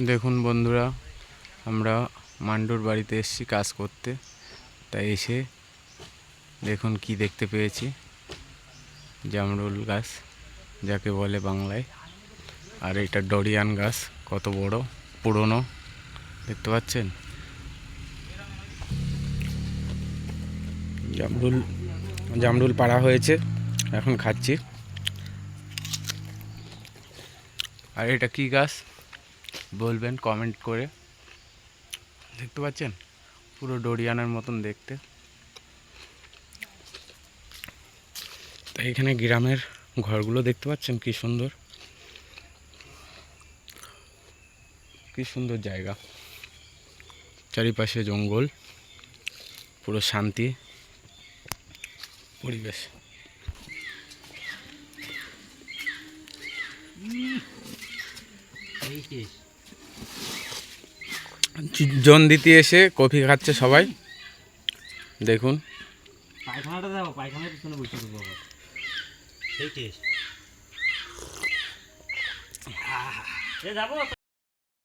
দেখুন বন্ধুরা, আমরা মান্ডুর বাড়িতে এসেছি কাজ করতে। তাই এসে দেখুন কি দেখতে পেয়েছি। জামরুল গাছ যাকে বলে বাংলায়, আর এটা ডরিয়ান গাছ, কত বড় পুরনো দেখতে পাচ্ছেন। জামরুল পাড়া হয়েছে, এখন খাচ্ছি। আর এটা কি গাছ বলবেন কমেন্ট করে। দেখতে পাচ্ছেন পুরো ডোরিয়ানের মতন দেখতে। তাই এখানে গ্রামের ঘরগুলো দেখতে পাচ্ছেন কি সুন্দর, কি সুন্দর জায়গা, চারিপাশে জঙ্গল, পুরো শান্তি পরিবেশ। জন দিতে এসে কফি খাচ্ছে সবাই, দেখুন। পায়খানাটা দেখো, পায়খানার পিছনে বসে দেবো আবার। সেই টেস্ট। যাবো।